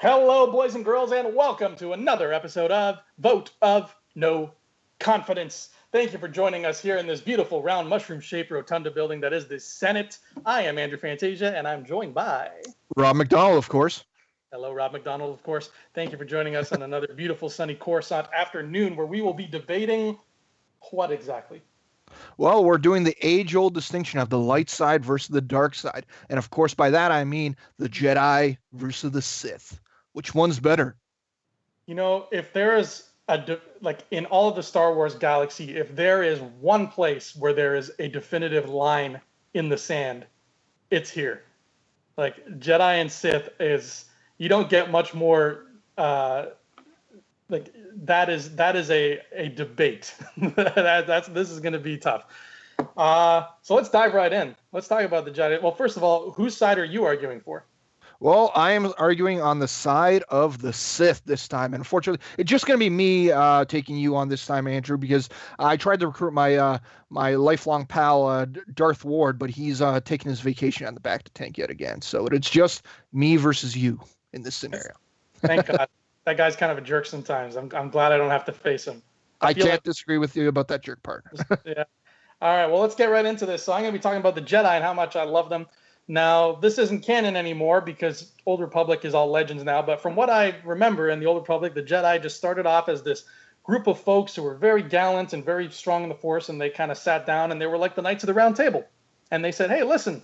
Hello, boys and girls, and welcome to another episode of Vote of No Confidence. Thank you for joining us here in this beautiful round mushroom-shaped rotunda building that is the Senate. I am Andrew Fantasia, and I'm joined by Rob McDonald, of course. Hello, Rob McDonald, of course. Thank you for joining us on another beautiful sunny Coruscant afternoon where we will be debating what exactly? Well, we're doing the age-old distinction of the light side versus the dark side. And of course, by that I mean the Jedi versus the Sith. Which one's better? You know, if there is like in all of the Star Wars galaxy, if there is one place where there is a definitive line in the sand, it's here. Like Jedi and Sith is, you don't get much more. Like that is a debate. This is going to be tough. So let's dive right in. Let's talk about the Jedi. Well, first of all, whose side are you arguing for? Well, I am arguing on the side of the Sith this time. And unfortunately, it's just going to be me taking you on this time, Andrew, because I tried to recruit my my lifelong pal, Darth Ward, but he's taking his vacation on the back to tank yet again. So it's just me versus you in this scenario. Thank God. That guy's kind of a jerk sometimes. I'm glad I don't have to face him. I can't disagree with you about that jerk part. Yeah. All right. Well, let's get right into this. So I'm going to be talking about the Jedi and how much I love them. Now, this isn't canon anymore because Old Republic is all legends now. But from what I remember in the Old Republic, the Jedi just started off as this group of folks who were very gallant and very strong in the Force. And they kind of sat down and they were like the Knights of the Round Table. And they said, hey, listen,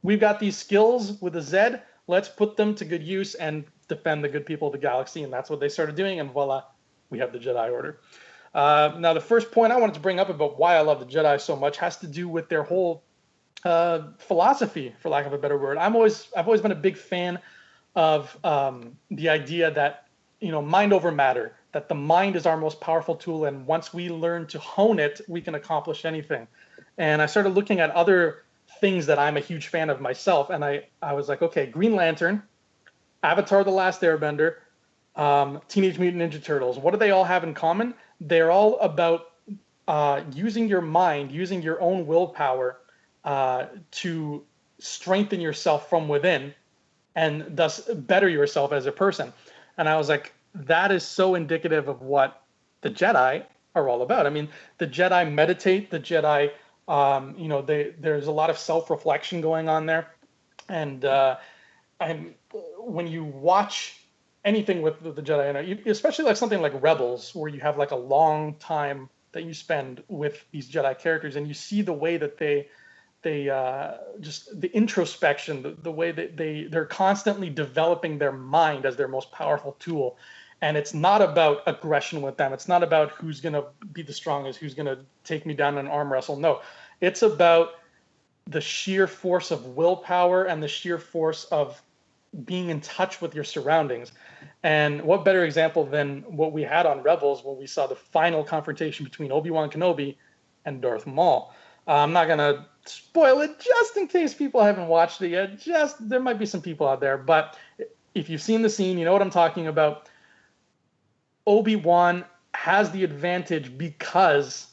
we've got these skills with a Z. Let's put them to good use and defend the good people of the galaxy. And that's what they started doing. And voila, we have the Jedi Order. Now, the first point I wanted to bring up about why I love the Jedi so much has to do with their whole philosophy, for lack of a better word. I've always been a big fan of the idea that, mind over matter, that the mind is our most powerful tool. And once we learn to hone it, we can accomplish anything. And I started looking at other things that I'm a huge fan of myself. And I was like, okay, Green Lantern, Avatar: The Last Airbender, Teenage Mutant Ninja Turtles. What do they all have in common? They're all about using your mind, using your own willpower to strengthen yourself from within and thus better yourself as a person. And I was like, that is so indicative of what the Jedi are all about. I mean, the Jedi meditate, the Jedi, there's a lot of self-reflection going on there. And when you watch anything with the Jedi, especially like something like Rebels, where you have like a long time that you spend with these Jedi characters and you see the way that they just the introspection, the way that they're constantly developing their mind as their most powerful tool. And it's not about aggression with them. It's not about who's going to be the strongest, who's going to take me down in an arm wrestle. No, it's about the sheer force of willpower and the sheer force of being in touch with your surroundings. And what better example than what we had on Rebels when we saw the final confrontation between Obi-Wan Kenobi and Darth Maul. I'm not going to spoil it just in case people haven't watched it yet. There might be some people out there, but if you've seen the scene, you know what I'm talking about. Obi-Wan has the advantage because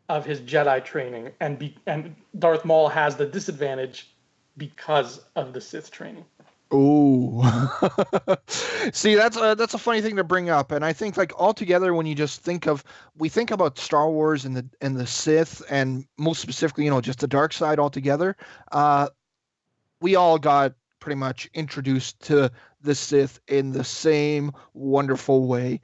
of his Jedi training, and Darth Maul has the disadvantage because of the Sith training. Oh, see, that's a funny thing to bring up, and I think like altogether when you just think about Star Wars and the Sith, and most specifically, just the dark side altogether, we all got pretty much introduced to the Sith in the same wonderful way.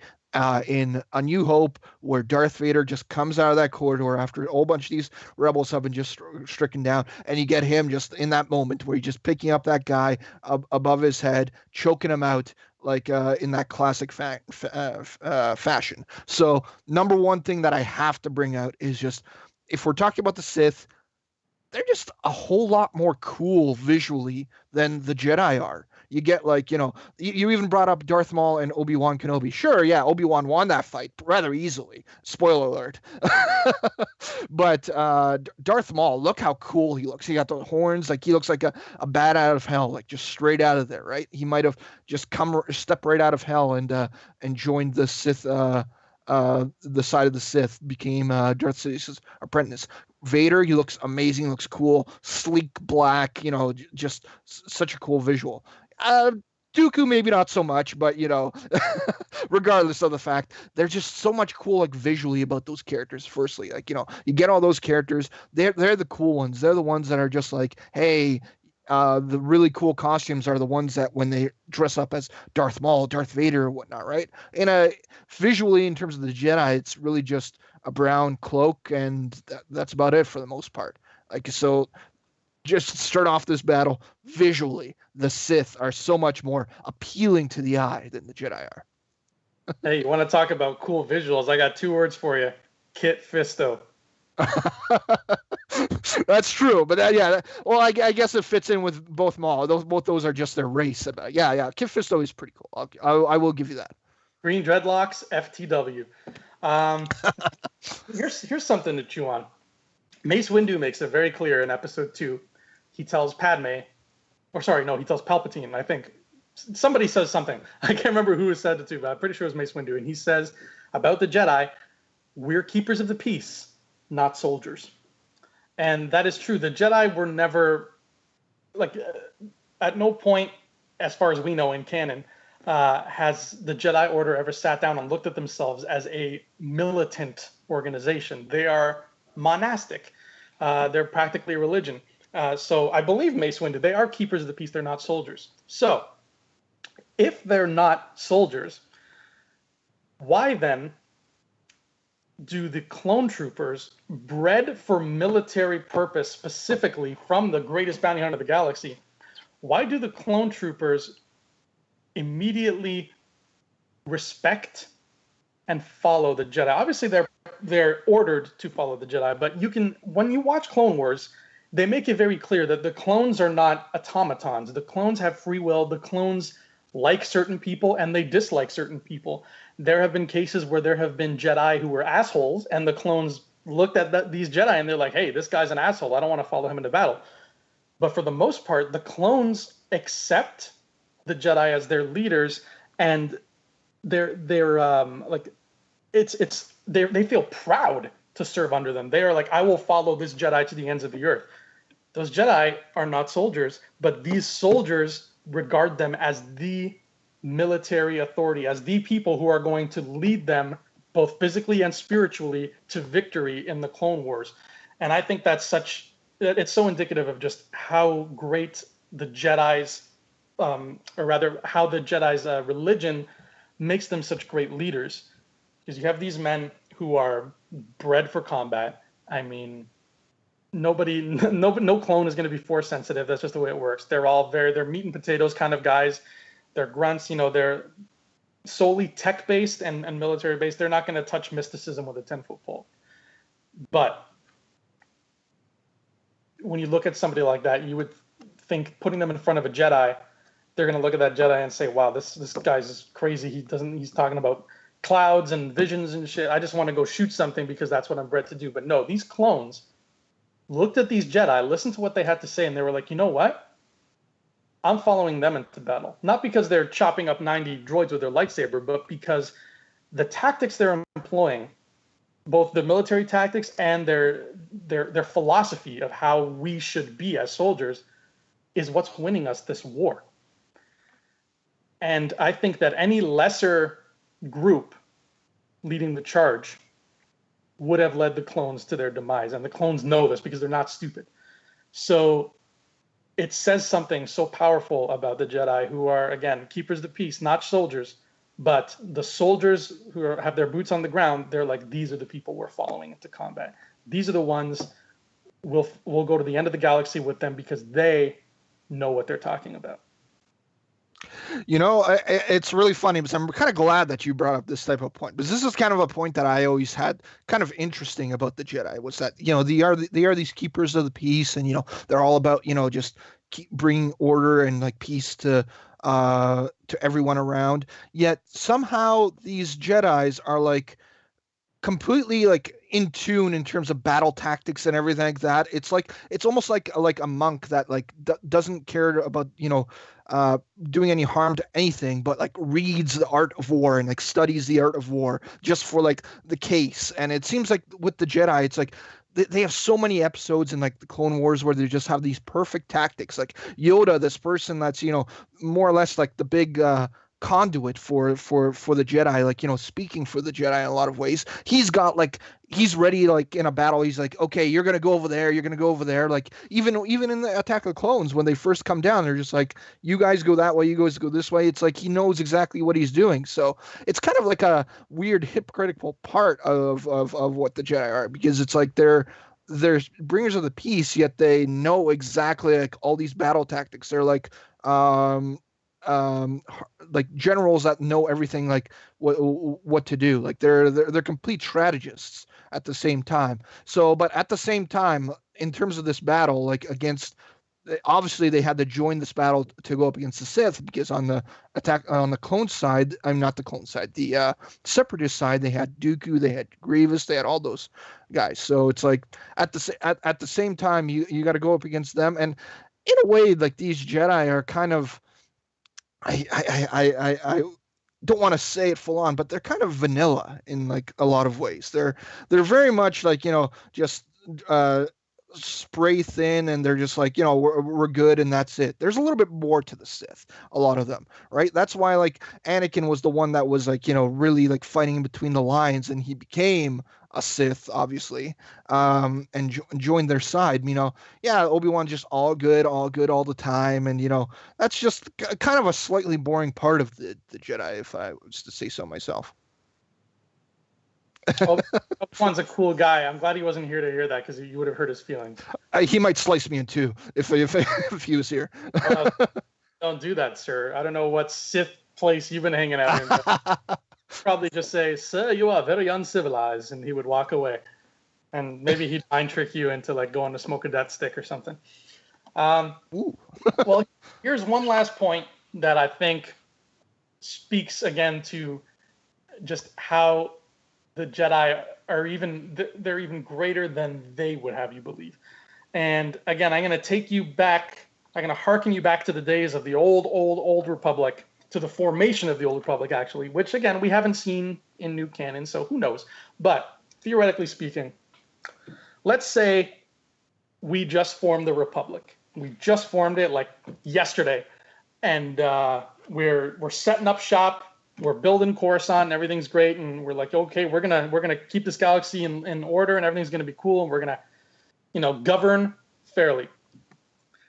In A New Hope, where Darth Vader just comes out of that corridor after a whole bunch of these rebels have been just stricken down, and you get him just in that moment where he's just picking up that guy above his head, choking him out like in that classic fashion. So number one thing that I have to bring out is just, if we're talking about the Sith, they're just a whole lot more cool visually than the Jedi are. You get like, you even brought up Darth Maul and Obi-Wan Kenobi. Sure, yeah, Obi-Wan won that fight rather easily. Spoiler alert. But Darth Maul, look how cool he looks. He got the horns. Like, he looks like a bat out of hell, like just straight out of there, right? He might have just stepped right out of hell and joined the Sith, the side of the Sith, became Darth Sidious's apprentice. Vader, he looks amazing, looks cool, sleek black, just such a cool visual. Dooku maybe not so much, but regardless of the fact, there's just so much cool like visually about those characters. Firstly, like you get all those characters. They're the cool ones. They're the ones that are just like, hey, the really cool costumes are the ones that when they dress up as Darth Maul, Darth Vader, or whatnot, right? Visually in terms of the Jedi, it's really just a brown cloak, and that's about it for the most part. Like so, just to start off this battle, visually, the Sith are so much more appealing to the eye than the Jedi are. Hey, you want to talk about cool visuals? I got 2 words for you: Kit Fisto. That's true, but well, I guess it fits in with both Maul. Both those are just their race. Yeah. Kit Fisto is pretty cool. I will give you that. Green dreadlocks, FTW. Here's something to chew on. Mace Windu makes it very clear in episode 2. He tells Padme, he tells Palpatine. I think somebody says something. I can't remember who said it to, but I'm pretty sure it was Mace Windu. And he says about the Jedi, we're keepers of the peace, not soldiers. And that is true. The Jedi were never, at no point, as far as we know in canon, has the Jedi Order ever sat down and looked at themselves as a militant organization. They are monastic. They're practically a religion. So I believe Mace Windu, they are keepers of the peace. They're not soldiers. So if they're not soldiers, why then do the clone troopers, bred for military purpose specifically from the greatest bounty hunter of the galaxy, why do the clone troopers immediately respect and follow the Jedi? Obviously, they're ordered to follow the Jedi, but when you watch Clone Wars, they make it very clear that the clones are not automatons. The clones have free will. The clones like certain people and they dislike certain people. There have been cases where there have been Jedi who were assholes, and the clones looked at these Jedi and they're like, hey, this guy's an asshole. I don't want to follow him into battle. But for the most part, the clones accept the Jedi as their leaders, and they feel proud to serve under them. They are like, I will follow this Jedi to the ends of the earth. Those Jedi are not soldiers, but these soldiers regard them as the military authority, as the people who are going to lead them both physically and spiritually to victory in the Clone Wars. And I think it's so indicative of just how great the Jedi's, how the Jedi's religion makes them such great leaders. Because you have these men who are bred for combat. I mean, no clone is going to be force sensitive. That's just the way it works. They're meat and potatoes kind of guys. They're grunts. They're solely tech based and military based. They're not going to touch mysticism with a 10-foot pole. But when you look at somebody like that, you would think putting them in front of a Jedi, they're going to look at that Jedi and say, wow, this guy's crazy. He's talking about clouds and visions and shit. I just want to go shoot something because that's what I'm bred to do. But no, these clones looked at these Jedi, listened to what they had to say, and they were like, you know what? I'm following them into battle. Not because they're chopping up 90 droids with their lightsaber, but because the tactics they're employing, both the military tactics and their philosophy of how we should be as soldiers, is what's winning us this war. And I think that any lesser group leading the charge would have led the clones to their demise. And the clones know this because they're not stupid. So it says something so powerful about the Jedi, who are, again, keepers of the peace, not soldiers. But the soldiers who have their boots on the ground, they're like, these are the people we're following into combat. These are the ones we'll go to the end of the galaxy with them because they know what they're talking about. It's really funny because I'm kind of glad that you brought up this type of point, because this is kind of a point that I always had kind of interesting about the Jedi, was that, they are these keepers of the peace, and, they're all about, just keep bringing order and like peace to everyone around. Yet somehow these Jedis are like completely like in tune in terms of battle tactics and everything like that. It's almost like a monk that like doesn't care about doing any harm to anything, but like reads the art of war and like studies the art of war just for like the case. And it seems like with the Jedi, it's like they have so many episodes in like the Clone Wars where they just have these perfect tactics. Like Yoda, this person that's, more or less like the big conduit for the Jedi, like, speaking for the Jedi in a lot of ways. He's ready, like in a battle. He's like, okay, you're gonna go over there, you're gonna go over there. Like even in the Attack of the Clones, when they first come down, they're just like, you guys go that way, you guys go this way. It's like he knows exactly what he's doing. So it's kind of like a weird hypocritical part of what the Jedi are, because it's like they're bringers of the peace, yet they know exactly like all these battle tactics. They're um like generals that know everything, like what to do. Like they're complete strategists at the same time. So, but at the same time, in terms of this battle, like against, obviously they had to join this battle to go up against the Sith, because on the attack on the clone side, I'm not the clone side, the separatist side, they had Dooku, they had Grievous, they had all those guys. So it's like at the same time, you got to go up against them, and in a way, like these Jedi are kind of, I don't want to say it full on, but they're kind of vanilla in like a lot of ways. They're very much like, just uh spray thin, and they're just like, we're good and that's it. There's a little bit more to the Sith, a lot of them, right? That's why like Anakin was the one that was like, really like fighting in between the lines, and he became a Sith, obviously, and joined their side. Yeah, Obi-Wan just all good all the time, and that's just kind of a slightly boring part of the Jedi, if I was to say so myself. Obi-Wan's a cool guy. I'm glad he wasn't here to hear that, because you would have hurt his feelings. He might slice me in two if if he was here. Don't do that, sir. I don't know what Sith place you've been hanging out in. Probably just say, "Sir, you are very uncivilized," and he would walk away. And maybe he'd mind trick you into like going to smoke a death stick or something. Well, here's one last point that I think speaks again to just how the Jedi are they're even greater than they would have you believe. And again, I'm going to take you back. I'm going to harken you back to the days of the old Republic, to the formation of the old Republic, actually, which again, we haven't seen in new canon, so who knows? But theoretically speaking, let's say we just formed the Republic. We just formed it like yesterday, and we're setting up shop. We're building Coruscant, and everything's great, and we're like, okay, we're gonna keep this galaxy in order, and everything's gonna be cool, and we're gonna, govern fairly.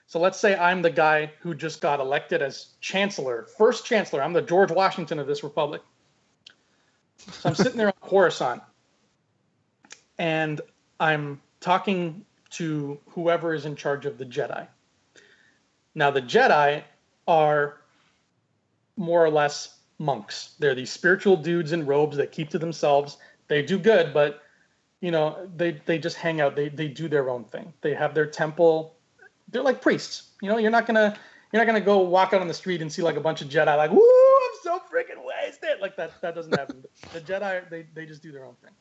So let's say I'm the guy who just got elected as chancellor, first chancellor. I'm the George Washington of this republic. So I'm sitting there on Coruscant, and I'm talking to whoever is in charge of the Jedi. Now, the Jedi are more or less monks. They're these spiritual dudes in robes that keep to themselves. They do good, but they just hang out. They do their own thing. They have their temple. They're like priests. You're not gonna go walk out on the street and see like a bunch of Jedi like, woo, I'm so freaking wasted. Like that doesn't happen. The Jedi, they just do their own thing.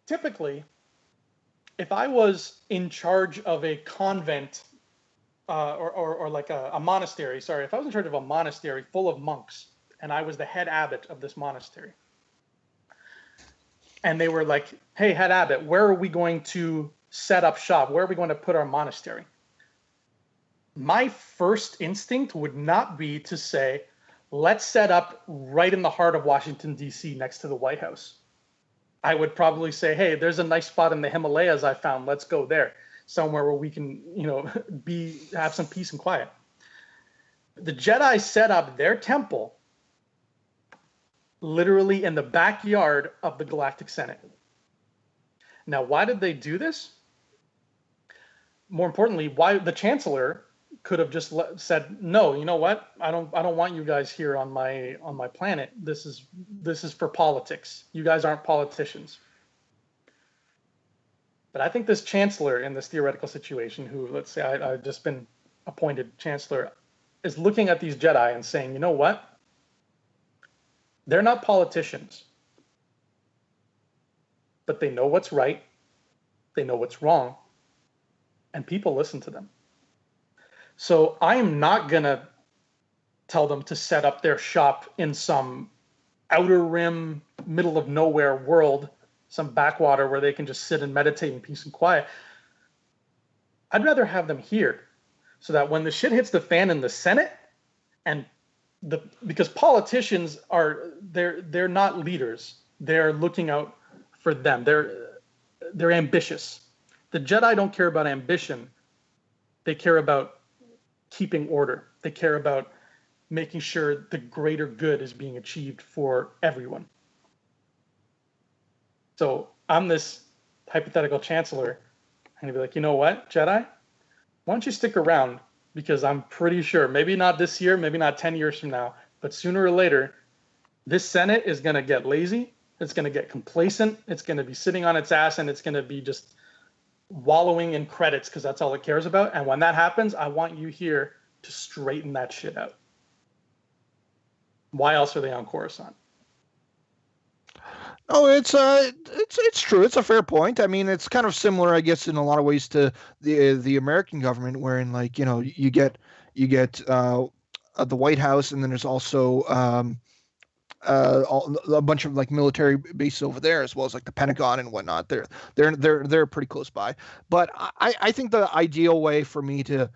Typically, if I was in charge of a convent or like a monastery, sorry, if I was in charge of a monastery full of monks and I was the head abbot of this monastery, and they were like, hey, head abbot, where are we going to set up shop? Where are we going to put our monastery? My first instinct would not be to say, let's set up right in the heart of Washington, D.C., next to the White House. I would probably say, hey, there's a nice spot in the Himalayas I found. Let's go there. Somewhere where we can, have some peace and quiet. The Jedi set up their temple literally in the backyard of the Galactic Senate. Now, why did they do this? More importantly, why the Chancellor could have just said, no, you know what? I don't want you guys here on my planet. This is for politics. You guys aren't politicians. But I think this Chancellor in this theoretical situation, who, let's say I've just been appointed Chancellor, is looking at these Jedi and saying, you know what? They're not politicians. But they know what's right. They know what's wrong. And people listen to them. So I'm not going to tell them to set up their shop in some outer rim, middle of nowhere world some backwater where they can just sit and meditate in peace and quiet. I'd rather have them here so that when the shit hits the fan in the Senate, and because politicians they're not leaders. They're looking out for them. They're ambitious. The Jedi don't care about ambition. They care about keeping order. They care about making sure the greater good is being achieved for everyone. So I'm this hypothetical chancellor. I'm going to be like, you know what, Jedi? Why don't you stick around? Because I'm pretty sure, maybe not this year, maybe not 10 years from now, but sooner or later, this Senate is going to get lazy. It's going to get complacent. It's going to be sitting on its ass, and it's going to be just wallowing in credits because that's all it cares about. And when that happens, I want you here to straighten that shit out. Why else are they on Coruscant? Oh, it's true. It's a fair point. I mean, it's kind of similar, I guess, in a lot of ways to the American government, wherein like you get the White House, and then there's also a bunch of like military bases over there, as well as like the Pentagon and whatnot. They're pretty close by. But I think the ideal way for me to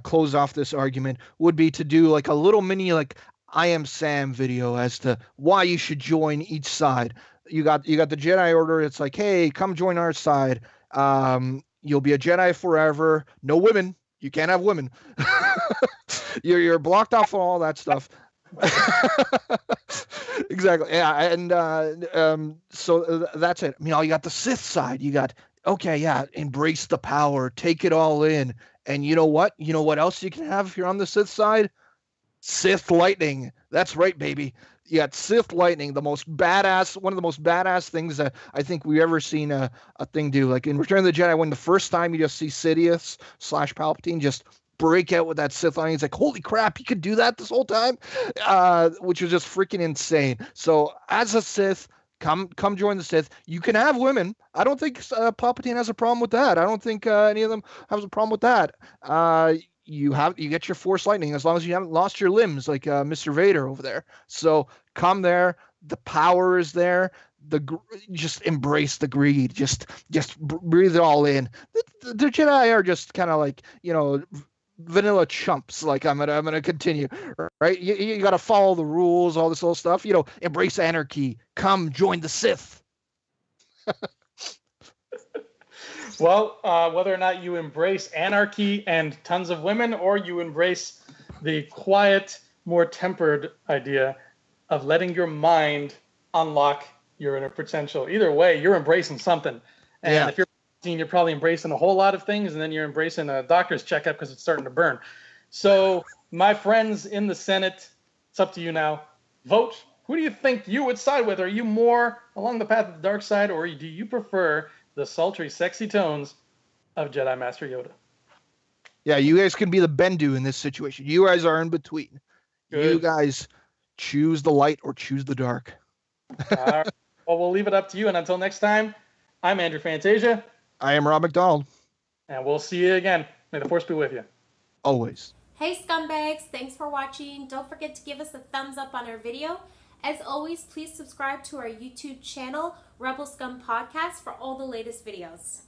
close off this argument would be to do like a little mini like I Am Sam video as to why you should join each side. You got the Jedi Order. It's like, hey, come join our side. You'll be a Jedi forever. No women. You can't have women. You're blocked off from all that stuff. Exactly. Yeah, and so that's it. I mean, you got the Sith side. You got embrace the power, take it all in. And you know what? You know what else you can have if you're on the Sith side? Sith lightning. That's right, baby. You got Sith lightning, one of the most badass things that I think we've ever seen a thing do. Like in Return of the Jedi, when the first time you just see Sidious / Palpatine just break out with that Sith lightning, it's like, holy crap, he could do that this whole time, which was just freaking insane. So as a Sith, come join the Sith. You can have women. I don't think Palpatine has a problem with that. I don't think any of them has a problem with that. You get your Force lightning as long as you haven't lost your limbs, like Mr. Vader over there. So come there. The power is there. Just embrace the greed. Just breathe it all in. The Jedi are just kind of like vanilla chumps. Like I'm gonna continue, right? You got to follow the rules, all this little stuff. Embrace anarchy. Come join the Sith. Well, whether or not you embrace anarchy and tons of women, or you embrace the quiet, more tempered idea of letting your mind unlock your inner potential. Either way, you're embracing something. And if you're probably embracing a whole lot of things, and then you're embracing a doctor's checkup because it's starting to burn. So, my friends in the Senate, it's up to you now. Vote. Who do you think you would side with? Are you more along the path of the dark side, or do you prefer the sultry, sexy tones of Jedi Master Yoda? Yeah, you guys can be the Bendu in this situation. You guys are in between. Good. You guys choose the light or choose the dark. All right. Well, we'll leave it up to you. And until next time, I'm Andrew Fantasia. I am Rob McDonald. And we'll see you again. May the Force be with you. Always. Hey, scumbags. Thanks for watching. Don't forget to give us a thumbs up on our video. As always, please subscribe to our YouTube channel, Rebel Scum Podcast, for all the latest videos.